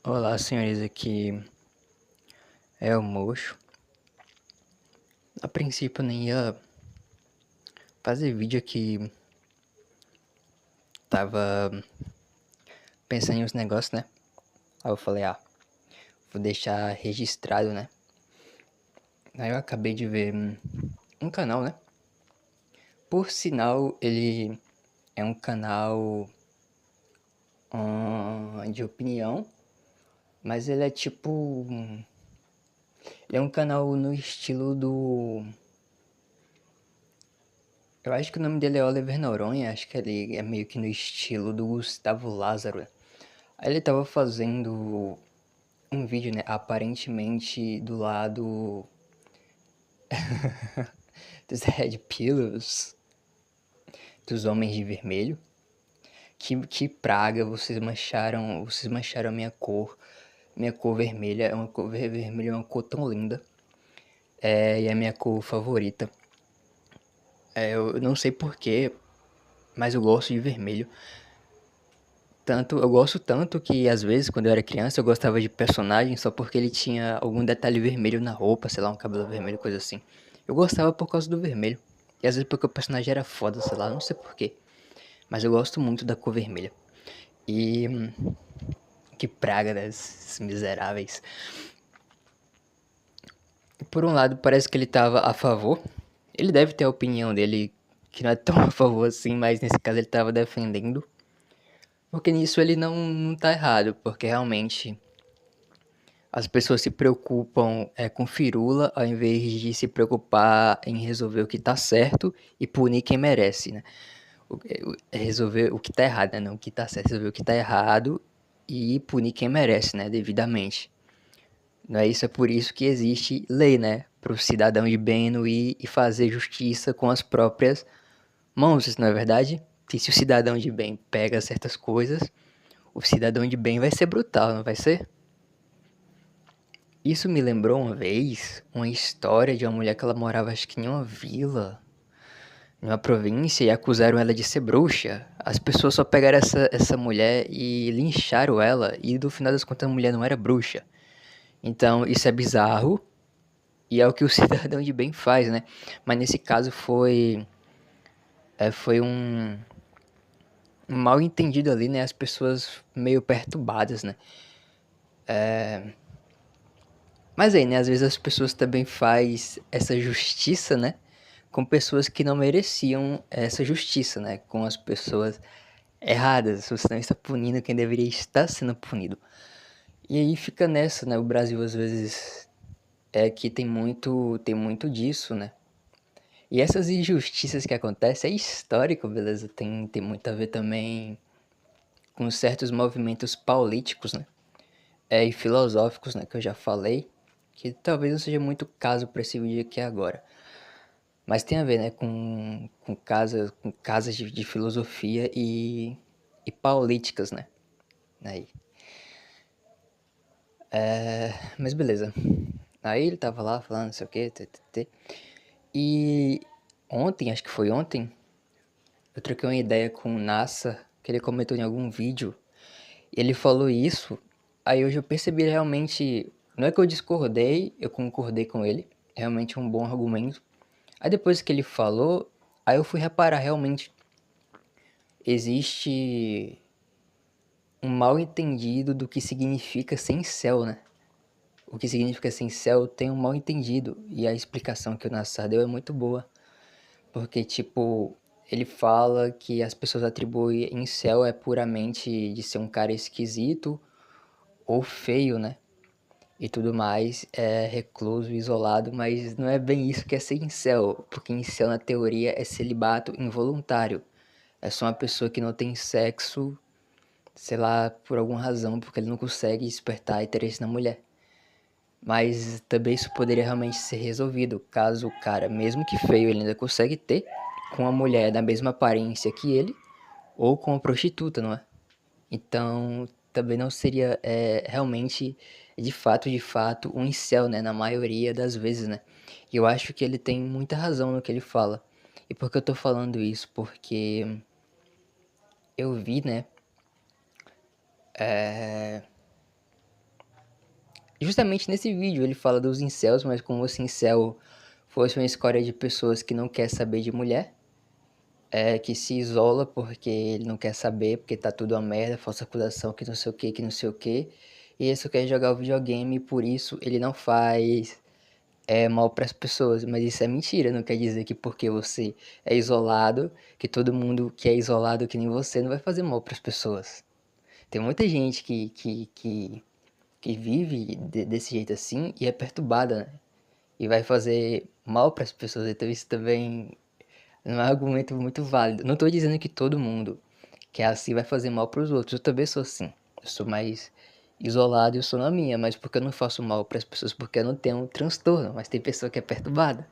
Olá, senhores, aqui é o Mocho. A princípio eu nem ia fazer vídeo aqui, tava pensando em uns negócios, né? Aí eu falei, vou deixar registrado, né? Aí eu acabei de ver um canal, né? Por sinal, ele é um canal de opinião, mas ele é tipo. Ele é um canal no estilo do. Eu acho que o nome dele é Oliver Noronha, acho que ele é meio que no estilo do Gustavo Lázaro. Aí ele tava fazendo um vídeo, né, aparentemente do lado dos Red Pillars, dos Homens de Vermelho. Que praga, vocês mancharam a minha cor. Minha cor vermelha é uma cor vermelha, é uma cor tão linda. E é a minha cor favorita. Eu não sei porquê, mas eu gosto de vermelho. Eu gosto tanto que às vezes, quando eu era criança, eu gostava de personagem só porque ele tinha algum detalhe vermelho na roupa, sei lá, um cabelo vermelho, coisa assim. Eu gostava por causa do vermelho. E às vezes porque o personagem era foda, sei lá, não sei porquê. Mas eu gosto muito da cor vermelha. E que praga desses miseráveis. Por um lado, parece que ele tava a favor. Ele deve ter a opinião dele, que não é tão a favor assim, mas nesse caso ele tava defendendo. Porque nisso ele não tá errado, porque realmente as pessoas se preocupam com firula ao invés de se preocupar em resolver o que tá certo e punir quem merece, né? Resolver o que tá errado, né? Não o que tá certo, resolver o que tá errado e punir quem merece, né? Devidamente. Não é isso, é por isso que existe lei, né? Para o cidadão de bem não ir e fazer justiça com as próprias mãos, isso não é verdade? E se o cidadão de bem pega certas coisas, o cidadão de bem vai ser brutal, não vai ser? Isso me lembrou uma vez uma história de uma mulher que ela morava, acho que em uma vila, em uma província, e acusaram ela de ser bruxa. As pessoas só pegaram essa mulher e lincharam ela, e no final das contas a mulher não era bruxa. Então isso é bizarro, e é o que o cidadão de bem faz, né? Mas nesse caso foi um mal entendido ali, né? As pessoas meio perturbadas, né? Mas aí, né? Às vezes as pessoas também faz essa justiça, né? Com pessoas que não mereciam essa justiça, né? Com as pessoas erradas. Você não está punindo quem deveria estar sendo punido. E aí fica nessa, né? O Brasil às vezes é que tem muito disso, né? E essas injustiças que acontecem é histórico, beleza? Tem muito a ver também com certos movimentos políticos, né? E filosóficos, né? Que eu já falei. Que talvez não seja muito caso para esse vídeo aqui agora. Mas tem a ver, né? Com casas de filosofia e políticas, né? Aí. Mas beleza. Aí ele tava lá falando, não sei o que, ttt. E ontem, acho que foi ontem, eu troquei uma ideia com o NASA, que ele comentou em algum vídeo. E ele falou isso, aí hoje eu percebi realmente. Não é que eu discordei, eu concordei com ele. Realmente é um bom argumento. Aí depois que ele falou, aí eu fui reparar realmente. Existe um mal entendido do que significa sem céu, né? O que significa sem céu tem um mal entendido. E a explicação que o Nassar deu é muito boa. Porque, tipo, ele fala que as pessoas atribuem em céu é puramente de ser um cara esquisito ou feio, né? E tudo mais, é recluso, isolado, mas não é bem isso que é ser incel, porque incel na teoria é celibato involuntário. É só uma pessoa que não tem sexo, sei lá, por alguma razão, porque ele não consegue despertar interesse na mulher. Mas também isso poderia realmente ser resolvido, caso o cara, mesmo que feio, ele ainda consegue ter com uma mulher da mesma aparência que ele, ou com uma prostituta, não é? Então, também não seria realmente, de fato, um incel, né? Na maioria das vezes, né? E eu acho que ele tem muita razão no que ele fala. E por que eu tô falando isso? Porque eu vi, né? Justamente nesse vídeo ele fala dos incels, mas como se incel fosse uma escolha de pessoas que não quer saber de mulher, que se isola porque ele não quer saber, porque tá tudo uma merda, falsa acusação, que não sei o que não sei o que. E ele só quer jogar o videogame e por isso ele não faz mal para as pessoas. Mas isso é mentira, não quer dizer que porque você é isolado, que todo mundo que é isolado que nem você não vai fazer mal para as pessoas. Tem muita gente que vive desse jeito assim e é perturbada, né? E vai fazer mal para as pessoas. Então isso também não é um argumento muito válido. Não tô dizendo que todo mundo que é assim vai fazer mal para os outros. Eu também sou assim. Eu sou mais isolado e eu sou na minha, mas porque eu não faço mal para as pessoas, porque eu não tenho um transtorno, mas tem pessoa que é perturbada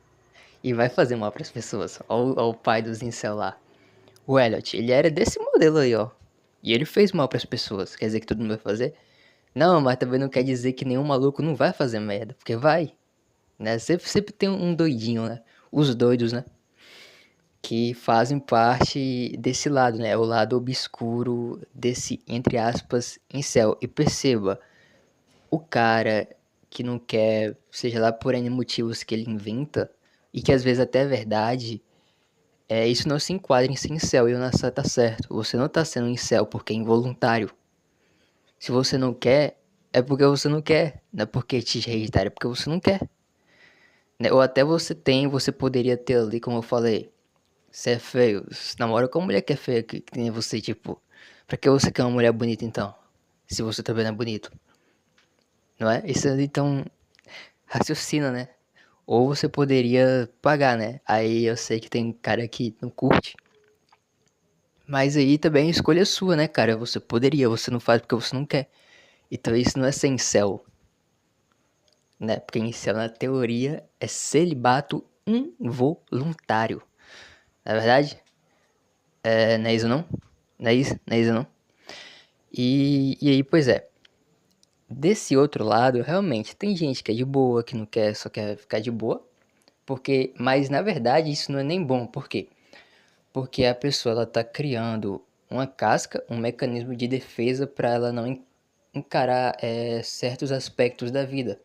e vai fazer mal para as pessoas. Olha o pai dos incel lá. O Elliot, ele era desse modelo aí, ó. E ele fez mal para as pessoas. Quer dizer que todo mundo vai fazer? Não, mas também não quer dizer que nenhum maluco não vai fazer merda, porque vai, né? Sempre tem um doidinho, né? Os doidos, né? Que fazem parte desse lado, né? O lado obscuro desse, entre aspas, incel. E perceba, o cara que não quer, seja lá por N motivos que ele inventa, e que às vezes até é verdade, isso não se enquadra em ser incel, e o Nassar tá certo. Você não tá sendo incel porque é involuntário. Se você não quer, é porque você não quer. Não é porque te rejeitaram, é porque você não quer. Né? Ou até você tem, você poderia ter ali, como eu falei. Você é feio, você namora com uma mulher que é feia, que nem você, tipo. Pra que você quer uma mulher bonita então? Se você também não é bonito. Não é? Isso ali então raciocina, né? Ou você poderia pagar, né? Aí eu sei que tem cara que não curte. Mas aí também a escolha é sua, né, cara? Você poderia, você não faz porque você não quer. Então isso não é ser incel, né? Porque incel na teoria é celibato involuntário. Na verdade, não é isso não? Não é isso não? E aí, pois é. Desse outro lado, realmente, tem gente que é de boa, que não quer, só quer ficar de boa. Mas na verdade isso não é nem bom. Por quê? Porque a pessoa ela tá criando uma casca, um mecanismo de defesa para ela não encarar certos aspectos da vida.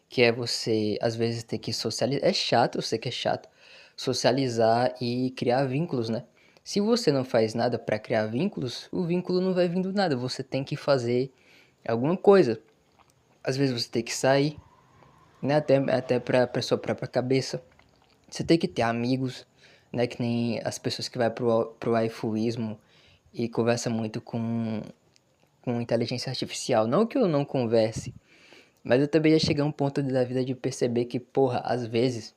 Que é você, às vezes, ter que socializar. É chato, eu sei que é chato. Socializar e criar vínculos, né? Se você não faz nada para criar vínculos, o vínculo não vai vindo nada. Você tem que fazer alguma coisa. Às vezes você tem que sair, né? Até pra sua própria cabeça. Você tem que ter amigos, né? Que nem as pessoas que vai pro iFuísmo e conversa muito com inteligência artificial. Não que eu não converse, mas eu também já cheguei a um ponto da vida de perceber que, porra, às vezes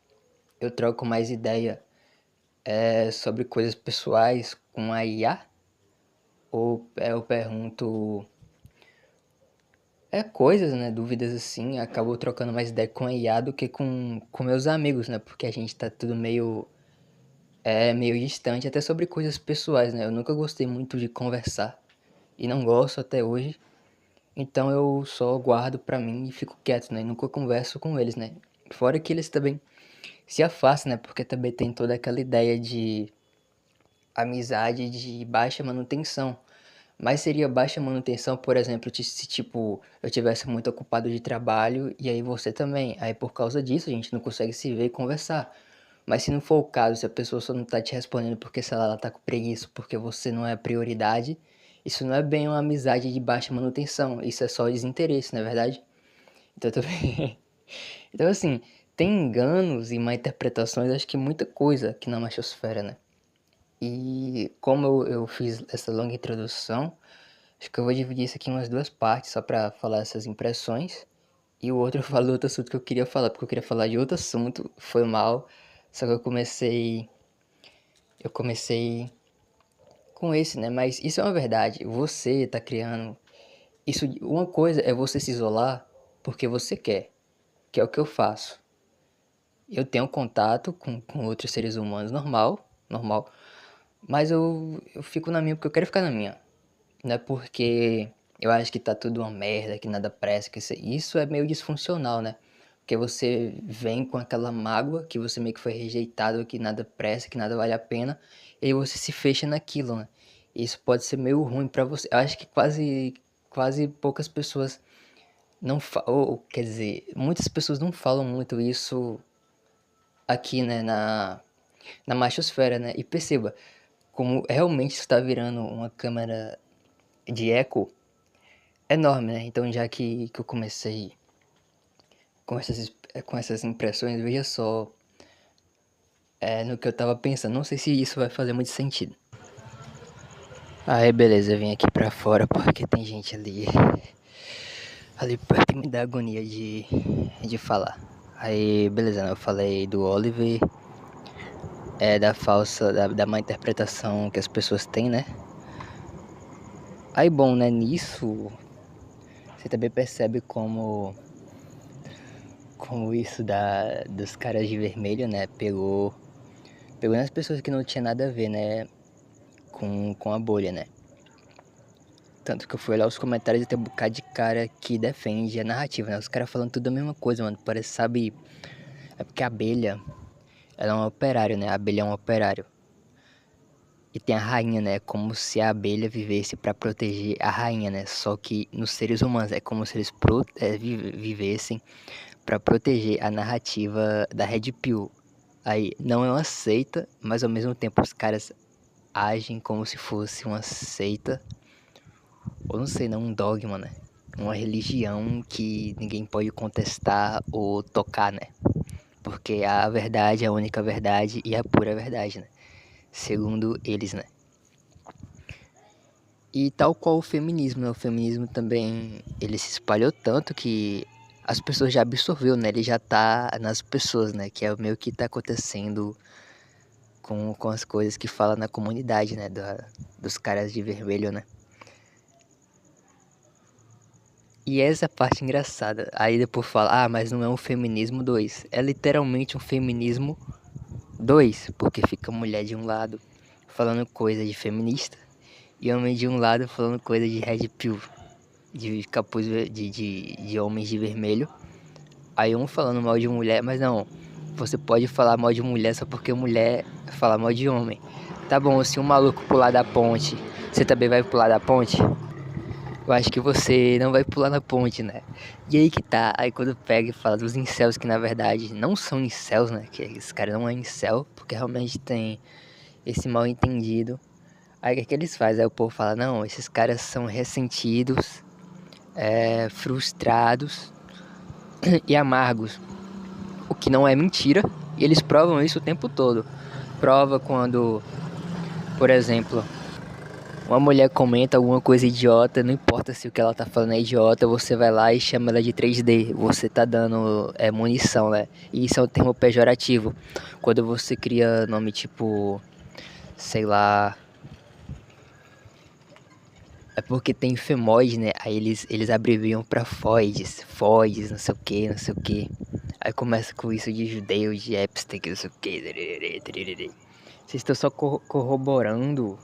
eu troco mais ideia sobre coisas pessoais com a IA, ou eu pergunto coisas, né, dúvidas assim, acabo trocando mais ideia com a IA do que com meus amigos, né, porque a gente tá tudo meio distante, até sobre coisas pessoais, né, eu nunca gostei muito de conversar, e não gosto até hoje, então eu só guardo pra mim e fico quieto, né, e nunca converso com eles, né, fora que eles também se afastam, né, porque também tem toda aquela ideia de amizade de baixa manutenção. Mas seria baixa manutenção, por exemplo, se tipo eu tivesse muito ocupado de trabalho e aí você também. Aí por causa disso a gente não consegue se ver e conversar. Mas se não for o caso, se a pessoa só não tá te respondendo porque sei lá, ela tá com preguiça, porque você não é prioridade, isso não é bem uma amizade de baixa manutenção, isso é só desinteresse, não é verdade? Então também. Então assim, tem enganos e má interpretações, acho que muita coisa aqui na machosfera, né? E como eu fiz essa longa introdução, acho que eu vou dividir isso aqui em umas duas partes, só pra falar essas impressões. E o outro eu falo outro assunto que eu queria falar, porque eu queria falar de outro assunto, foi mal. Só que eu comecei com esse, né? Mas isso é uma verdade. Você tá criando isso. Uma coisa é você se isolar porque você quer, que é o que eu faço. Eu tenho contato com outros seres humanos normal, mas eu fico na minha porque eu quero ficar na minha. Não é porque eu acho que tá tudo uma merda, que nada presta, que isso é meio disfuncional, né? Porque você vem com aquela mágoa que você meio que foi rejeitado, que nada presta, que nada vale a pena, e aí você se fecha naquilo, né? Isso pode ser meio ruim pra você. Eu acho que quase poucas pessoas não ou, quer dizer, muitas pessoas não falam muito isso aqui, né, na machosfera, né? E perceba, como realmente está virando uma câmera de eco enorme, né? Então, já que eu comecei com essas impressões, veja só no que eu tava pensando. Não sei se isso vai fazer muito sentido. Aí, beleza, eu vim aqui pra fora porque tem gente ali perto que me dá agonia de falar. Aí, beleza, né? Eu falei do Oliver, da má interpretação que as pessoas têm, né? Aí, bom, né, nisso, você também percebe como isso dos caras de vermelho, né, pegou nas pessoas que não tinha nada a ver, né, com a bolha, né. Tanto que eu fui olhar os comentários e tem um bocado de cara que defende a narrativa, né, os caras falando tudo a mesma coisa, mano, parece, sabe, é porque a abelha, ela é um operário, né, a abelha é um operário. E tem a rainha, né, como se a abelha vivesse pra proteger a rainha, né, só que nos seres humanos é como se eles vivessem pra proteger a narrativa da Red Pill. Aí não é uma seita, mas ao mesmo tempo os caras agem como se fosse uma seita, ou não sei, não, um dogma, né? Uma religião que ninguém pode contestar ou tocar, né? Porque a verdade é a única verdade e a pura verdade, né? Segundo eles, né? E tal qual o feminismo, né? O feminismo também, ele se espalhou tanto que as pessoas já absorveu, né? Ele já tá nas pessoas, né? Que é o meio que tá acontecendo com as coisas que fala na comunidade, né? Dos caras de vermelho, né? E essa é a parte engraçada. Aí depois fala, mas não é um feminismo 2. É literalmente um feminismo 2, porque fica mulher de um lado falando coisa de feminista e homem de um lado falando coisa de red pill, de capuz de homens de vermelho. Aí um falando mal de mulher, mas não, você pode falar mal de mulher só porque mulher fala mal de homem. Tá bom, se um maluco pular da ponte, você também vai pular da ponte? Eu acho que você não vai pular na ponte, né? E aí que tá, aí quando pega e fala dos incels que na verdade não são incels, né? Que esse cara não é incel, porque realmente tem esse mal entendido. Aí o que eles fazem? Aí o povo fala, não, esses caras são ressentidos, frustrados e amargos. O que não é mentira, e eles provam isso o tempo todo. Prova quando, por exemplo, uma mulher comenta alguma coisa idiota, não importa se o que ela tá falando é idiota, você vai lá e chama ela de 3D. Você tá dando munição, né? E isso é um termo pejorativo. Quando você cria nome tipo, sei lá. É porque tem femoide, né? Aí eles abreviam pra foides, não sei o que, não sei o que. Aí começa com isso de judeu, de Epstein, que não sei o que. Vocês estão só corroborando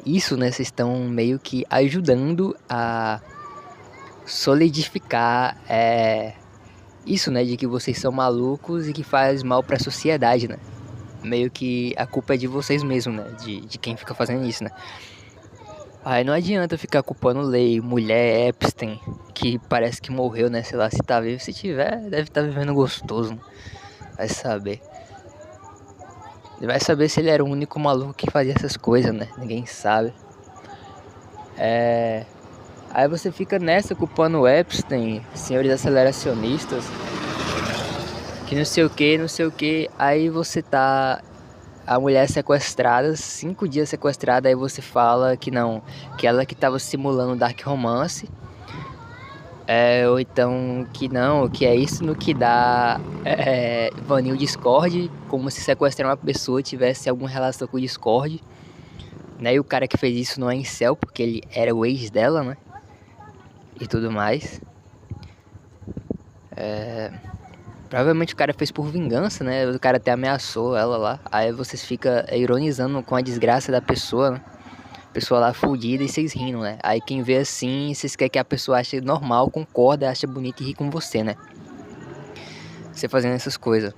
isso, né? Vocês estão meio que ajudando a solidificar isso, né? De que vocês são malucos e que faz mal pra sociedade, né? Meio que a culpa é de vocês mesmos, né? De quem fica fazendo isso, né? Aí não adianta ficar culpando lei, mulher, Epstein, que parece que morreu, né? Sei lá, se tá vivo, se tiver, deve estar vivendo gostoso, né? Vai saber. Ele vai saber se ele era o único maluco que fazia essas coisas, né? Ninguém sabe. Aí você fica nessa culpando o Epstein, senhores aceleracionistas, que não sei o que, não sei o que. Aí você tá. A mulher sequestrada, 5 dias sequestrada, aí você fala que não, que ela que tava simulando Dark Romance. Ou então que não, que é isso no que dá Vanille Discord, como se sequestrar uma pessoa tivesse alguma relação com o Discord. Né? E o cara que fez isso não é incel, porque ele era o ex dela, né? E tudo mais. Provavelmente o cara fez por vingança, né? O cara até ameaçou ela lá. Aí vocês ficam ironizando com a desgraça da pessoa, né? Pessoa lá fudida e vocês rindo, né? Aí quem vê assim, vocês querem que a pessoa ache normal, concorda, acha bonito e ri com você, né? Você fazendo essas coisas.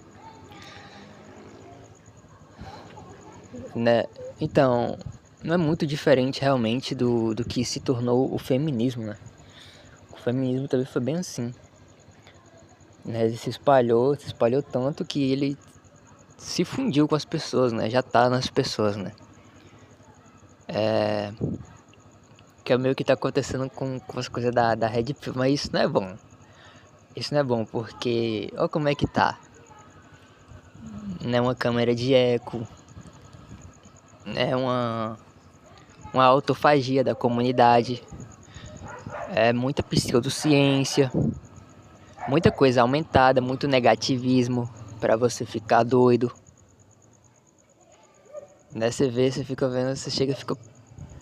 Né? Então, não é muito diferente realmente do que se tornou o feminismo, né? feminismo também foi bem assim, né? Ele se espalhou tanto que ele se fundiu com as pessoas, né? Já tá nas pessoas, né? Que é meio que tá acontecendo com as coisas da Red Pill, mas isso não é bom. Isso não é bom porque, olha como é que tá. Né? Uma câmera de eco, né? Uma autofagia da comunidade, é muita pseudociência, muita coisa aumentada, muito negativismo pra você ficar doido. Né? Você vê, você fica vendo, você chega e fica.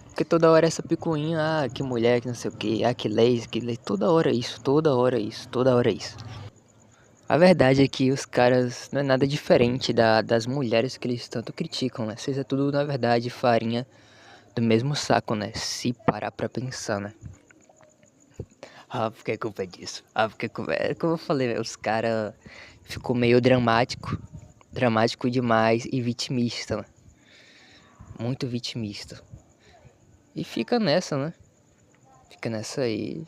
Porque toda hora essa picuinha, ah, que mulher, que não sei o que, ah, que leis, toda hora isso, toda hora isso, toda hora isso. A verdade é que os caras não é nada diferente das mulheres que eles tanto criticam, né? Vocês é tudo, na verdade, farinha do mesmo saco, né? Se parar pra pensar, né? Ah, porque é culpa disso. Ah, porque é culpa... É como eu falei, véio, os caras ficou meio dramático. Dramático demais e vitimista, né? Muito vitimista. E fica nessa, né? Fica nessa aí.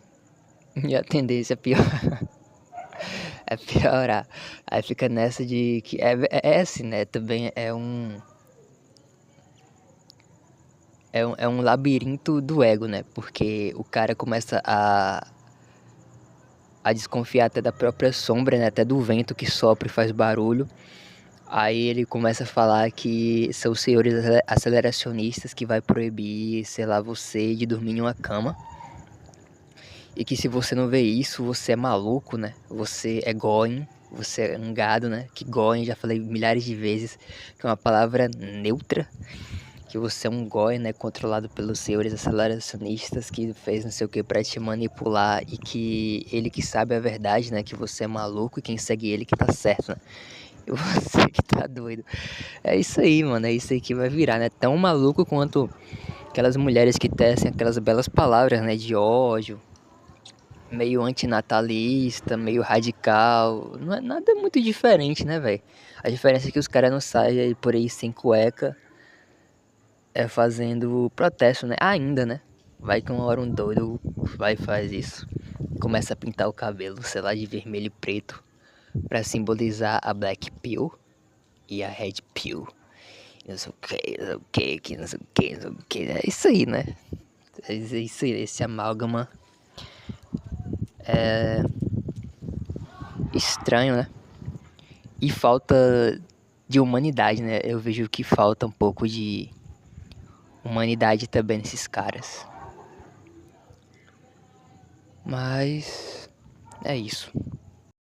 E a tendência é pior. É piorar. Aí fica nessa de que... É assim, né? Também é um labirinto do ego, né? Porque o cara começa a desconfiar até da própria sombra, né? Até do vento que sopra e faz barulho. Aí ele começa a falar que são os senhores aceleracionistas que vai proibir, sei lá, você de dormir em uma cama. E que se você não vê isso, você é maluco, né? Você é going, você é um gado, né? Que going, já falei milhares de vezes, que é uma palavra neutra. Que você é um goi, né? Controlado pelos senhores aceleracionistas que fez não sei o que pra te manipular. E que ele que sabe a verdade, né? Que você é maluco e quem segue ele que tá certo, né? E você que tá doido. É isso aí, mano. É isso aí que vai virar, né? Tão maluco quanto aquelas mulheres que tecem aquelas belas palavras, né? De ódio, meio antinatalista, meio radical. Não é nada muito diferente, né, velho? A diferença é que os caras não saem por aí sem cueca, fazendo protesto, né? Ainda, né? Vai que uma hora um doido vai e faz isso. Começa a pintar o cabelo, sei lá, de vermelho e preto, pra simbolizar a Black Pill e a Red Pill. Não sei o que, não sei o que, não sei o que, não sei o que. É isso aí, né? É isso aí, esse amálgama é estranho, né? E falta de humanidade, né? Eu vejo que falta um pouco de humanidade também nesses caras. Mas é isso.